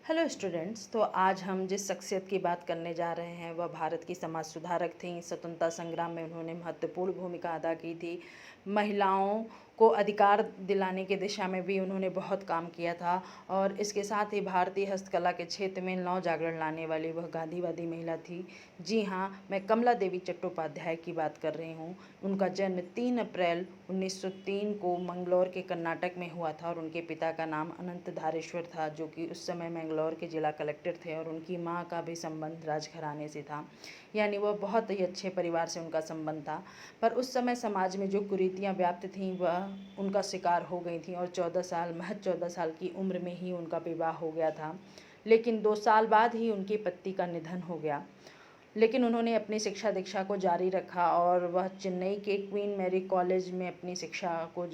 Hello students. तो आज हम जिस शख्सियत की बात करने जा रहे हैं वह भारत की समाज सुधारक थीं। स्वतंत्रता संग्राम में उन्होंने महत्वपूर्ण भूमिका अदा की थी। महिलाओं को अधिकार दिलाने की दिशा में भी उन्होंने बहुत काम किया था और इसके साथ ही भारतीय हस्तकला के क्षेत्र में नव जागरण लाने वाली वह गांधीवादी महिला थी। जी हाँ, मैं कमला देवी चट्टोपाध्याय की बात कर रही हूँ। उनका जन्म 3 अप्रैल 1903 को मंगलौर के कर्नाटक में हुआ था और उनके पिता का नाम अनंत धारेश्वर था, जो कि उस समय मंगलौर के जिला कलेक्टर थे। और उनकी माँ का भी संबंध राजघराने से था, यानी वह बहुत ही अच्छे परिवार से उनका संबंध था। पर उस समय समाज में जो कुरीतियाँ व्याप्त थीं वह उनका शिकार हो गई थीं और 14 साल की उम्र में ही उनका विवाह हो गया था। लेकिन 2 साल बाद ही उनके पति का निधन हो गया। लेकिन उन्होंने अपनी शिक्षा दीक्षा को जारी रखा और वह चेन्नई के क्वीन मैरी कॉलेज में अपनी शिक्षा को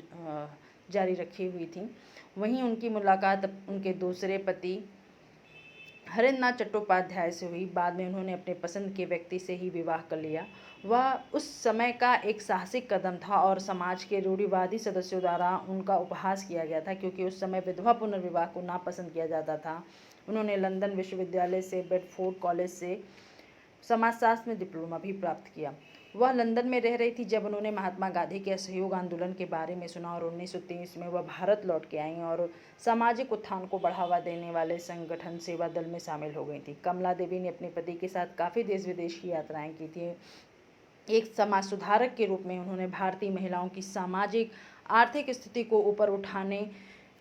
जारी रखी हुई थी। वहीं उनकी मुलाकात उनके दूसरे पति हरेंद्रनाथ चट्टोपाध्याय से हुई। बाद में उन्होंने अपने पसंद के व्यक्ति से ही विवाह कर लिया। वह उस समय का एक साहसिक कदम था और समाज के रूढ़िवादी सदस्यों द्वारा उनका उपहास किया गया था, क्योंकि उस समय विधवा पुनर्विवाह को नापसंद किया जाता था। उन्होंने लंदन विश्वविद्यालय से बेडफोर्ड कॉलेज से समाजशास्त्र में डिप्लोमा भी प्राप्त किया। वह लंदन में रह रही थी जब उन्होंने महात्मा गांधी के असहयोग आंदोलन के बारे में सुना और 1923 में वह भारत लौट के आई और सामाजिक उत्थान को बढ़ावा देने वाले संगठन सेवा दल में शामिल हो गई थी। कमला देवी ने अपने पति के साथ काफ़ी देश विदेश की यात्राएं की थी। एक समाज सुधारक के रूप में उन्होंने भारतीय महिलाओं की सामाजिक आर्थिक स्थिति को ऊपर उठाने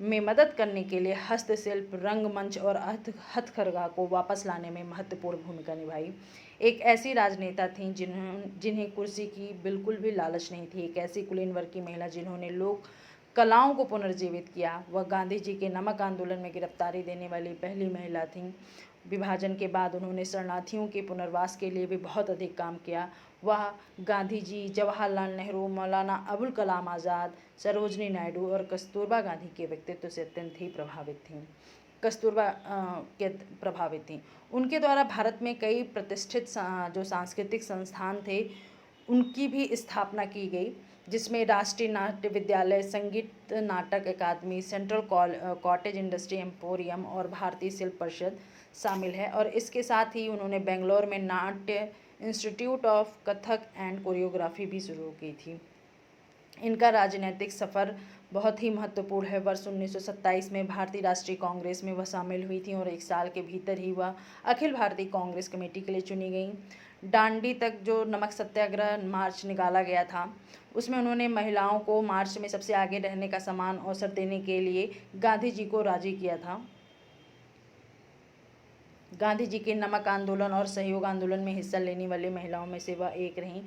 में मदद करने के लिए हस्तशिल्प, रंगमंच और हथकरघा को वापस लाने में महत्वपूर्ण भूमिका निभाई। एक ऐसी राजनेता थीं जिन्हें कुर्सी की बिल्कुल भी लालच नहीं थी। एक ऐसी कुलीन वर्ग की महिला जिन्होंने लोक कलाओं को पुनर्जीवित किया। वह गांधी जी के नमक आंदोलन में गिरफ्तारी देने वाली पहली महिला थीं। विभाजन के बाद उन्होंने शरणार्थियों के पुनर्वास के लिए भी बहुत अधिक काम किया। वह गांधी जी, जवाहरलाल नेहरू, मौलाना अबुल कलाम आज़ाद, सरोजनी नायडू और कस्तूरबा गांधी के व्यक्तित्व से अत्यंत ही प्रभावित थीं। कस्तूरबा के प्रभावित थीं। उनके द्वारा भारत में कई प्रतिष्ठित जो सांस्कृतिक संस्थान थे उनकी भी स्थापना की गई, जिसमें राष्ट्रीय नाट्य विद्यालय, संगीत नाटक अकादमी, सेंट्रल कॉटेज इंडस्ट्री एम्पोरियम और भारतीय शिल्प परिषद शामिल है। और इसके साथ ही उन्होंने बेंगलोर में नाट्य institute of Kathak and choreography भी शुरू की थी। इनका राजनीतिक सफ़र बहुत ही महत्वपूर्ण है। वर्ष 1927 में भारतीय राष्ट्रीय कांग्रेस में वह शामिल हुई थी और 1 साल के भीतर ही वह अखिल भारतीय कांग्रेस कमेटी के लिए चुनी गई। दांडी तक जो नमक सत्याग्रह मार्च निकाला गया था, उसमें उन्होंने महिलाओं को मार्च में सबसे आगे रहने का समान अवसर देने के लिए गांधी जी को राजी किया था। गांधी जी के नमक आंदोलन और सहयोग आंदोलन में हिस्सा लेने वाली महिलाओं में से वह एक रहीं।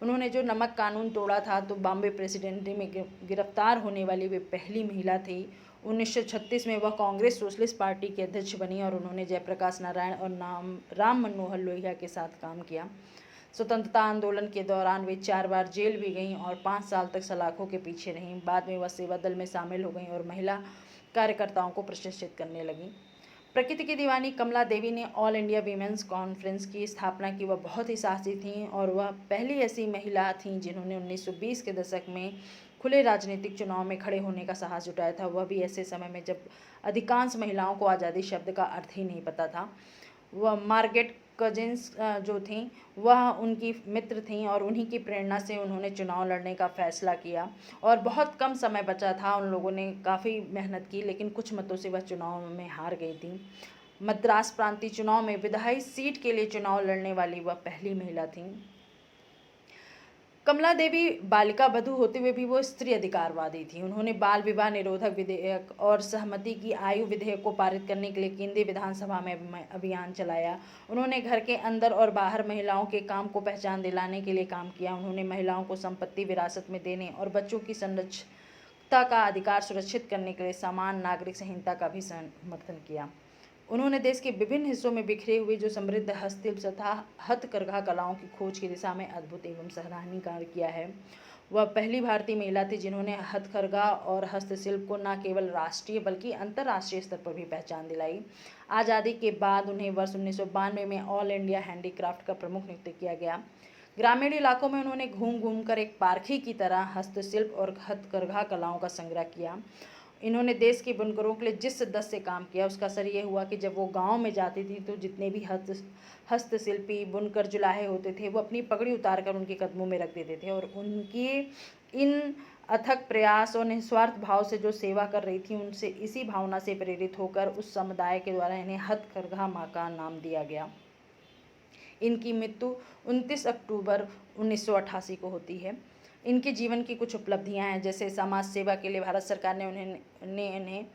उन्होंने जो नमक कानून तोड़ा था, तो बॉम्बे प्रेसिडेंसी में गिरफ्तार होने वाली वे पहली महिला थी। 1936 में वह कांग्रेस सोशलिस्ट पार्टी की अध्यक्ष बनी और उन्होंने जयप्रकाश नारायण और राम मनोहर लोहिया के साथ काम किया। स्वतंत्रता आंदोलन के दौरान वे 4 बार जेल भी गईं और 5 साल तक सलाखों के पीछे रहीं। बाद में वह सेवा दल में शामिल हो गईं और महिला कार्यकर्ताओं को प्रशिक्षित करने लगीं। प्रकृति की दीवानी कमला देवी ने ऑल इंडिया वीमेंस कॉन्फ्रेंस की स्थापना की। वह बहुत ही साहसी थीं और वह पहली ऐसी महिला थीं जिन्होंने 1920 के दशक में खुले राजनीतिक चुनाव में खड़े होने का साहस जुटाया था। वह भी ऐसे समय में जब अधिकांश महिलाओं को आज़ादी शब्द का अर्थ ही नहीं पता था। वह मार्गरेट कजिन्स जो थीं वह उनकी मित्र थीं और उन्हीं की प्रेरणा से उन्होंने चुनाव लड़ने का फैसला किया। और बहुत कम समय बचा था, उन लोगों ने काफ़ी मेहनत की, लेकिन कुछ मतों से वह चुनाव में हार गई थी। मद्रास प्रांतीय चुनाव में विधायी सीट के लिए चुनाव लड़ने वाली वह पहली महिला थीं। कमला देवी बालिका बधू होते हुए भी वो स्त्री अधिकारवादी थी। उन्होंने बाल विवाह निरोधक विधेयक और सहमति की आयु विधेयक को पारित करने के लिए केंद्रीय विधानसभा में अभियान चलाया। उन्होंने घर के अंदर और बाहर महिलाओं के काम को पहचान दिलाने के लिए काम किया। उन्होंने महिलाओं को संपत्ति विरासत में देने और बच्चों की संरक्षता का अधिकार सुरक्षित करने के लिए समान नागरिक संहिता का भी समर्थन किया। उन्होंने देश के विभिन्न हिस्सों में बिखरे हुए जो समृद्ध हस्तशिल्प तथा हथकरघा कलाओं की खोज की दिशा में अद्भुत एवं सराहनीय कार्य किया है। वह पहली भारतीय महिला थी जिन्होंने हथकरघा और हस्तशिल्प को न केवल राष्ट्रीय बल्कि अंतर्राष्ट्रीय स्तर पर भी पहचान दिलाई। आज़ादी के बाद उन्हें वर्ष 1992 में ऑल इंडिया हैंडीक्राफ्ट का प्रमुख नियुक्त किया गया। ग्रामीण इलाकों में उन्होंने घूम घूम कर एक पारखी की तरह हस्तशिल्प और हथकरघा कलाओं का संग्रह किया। इन्होंने देश के बुनकरों के लिए जिस शिद्दत से काम किया उसका असर ये हुआ कि जब वो गांव में जाती थी तो जितने भी हस्तशिल्पी बुनकर जुलाहे होते थे वो अपनी पगड़ी उतार कर उनके कदमों में रख देते थे, और उनकी इन अथक प्रयास और निस्वार्थ भाव से जो सेवा कर रही थी उनसे इसी भावना से प्रेरित होकर उस समुदाय के द्वारा इन्हें हथकरघा माँ का नाम दिया गया। इनकी मृत्यु 29 अक्टूबर 1988 को होती है। इनके जीवन की कुछ उपलब्धियां हैं, जैसे समाज सेवा के लिए भारत सरकार ने इन्हें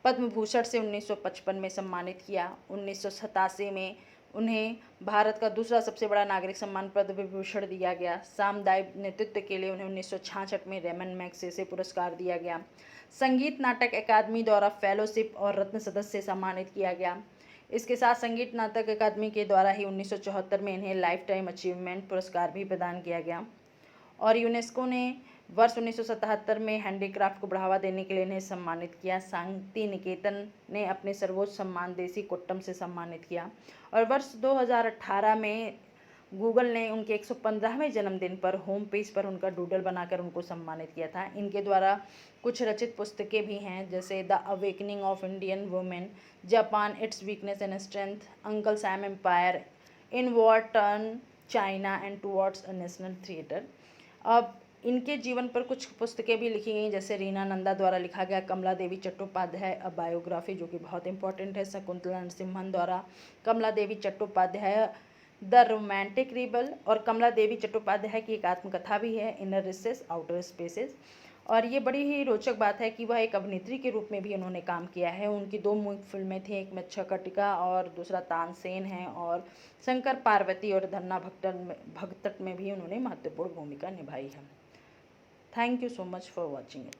पद्म भूषण से 1955 में सम्मानित किया। 1987 में उन्हें भारत का दूसरा सबसे बड़ा नागरिक सम्मान पद्म विभूषण दिया गया। सामुदायिक नेतृत्व के लिए उन्हें 1966 में रेमन मैग्सेसे पुरस्कार दिया गया। संगीत नाटक अकादमी द्वारा फेलोशिप और रत्न सदस्य से सम्मानित किया गया। इसके साथ संगीत नाटक अकादमी के द्वारा ही 1974 में इन्हें लाइफ टाइम अचीवमेंट पुरस्कार भी प्रदान किया गया। और यूनेस्को ने वर्ष 1977 में हैंडीक्राफ्ट को बढ़ावा देने के लिए इन्हें सम्मानित किया। शांति निकेतन ने अपने सर्वोच्च सम्मान देसी कुट्टम से सम्मानित किया। और वर्ष 2018 में गूगल ने उनके 115वें जन्मदिन पर होम पेज पर उनका डूडल बनाकर उनको सम्मानित किया था। इनके द्वारा कुछ रचित पुस्तकें भी हैं, जैसे the awakening of Indian women, Japan its weakness and strength, Uncle Sam empire, in war turn China and towards a national theatre. अब इनके जीवन पर कुछ पुस्तकें भी लिखी गई, जैसे रीना नंदा द्वारा लिखा गया कमला देवी चट्टोपाध्याय अ बायोग्राफी, जो कि बहुत इंपॉर्टेंट है। शकुंतला नरसिम्हन द्वारा कमला देवी चट्टोपाध्याय द रोमांटिक रिबल, और कमला देवी चट्टोपाध्याय की एक आत्मकथा भी है इनर रिसेस आउटर स्पेसेस। और ये बड़ी ही रोचक बात है कि वह एक अभिनेत्री के रूप में भी उन्होंने काम किया है। उनकी 2 मुख्य फिल्में थी, एक मच्छकटिका और दूसरा तानसेन है, और शंकर पार्वती और धन्ना भगतट में भी उन्होंने महत्वपूर्ण भूमिका निभाई है। Thank you so much for watching it.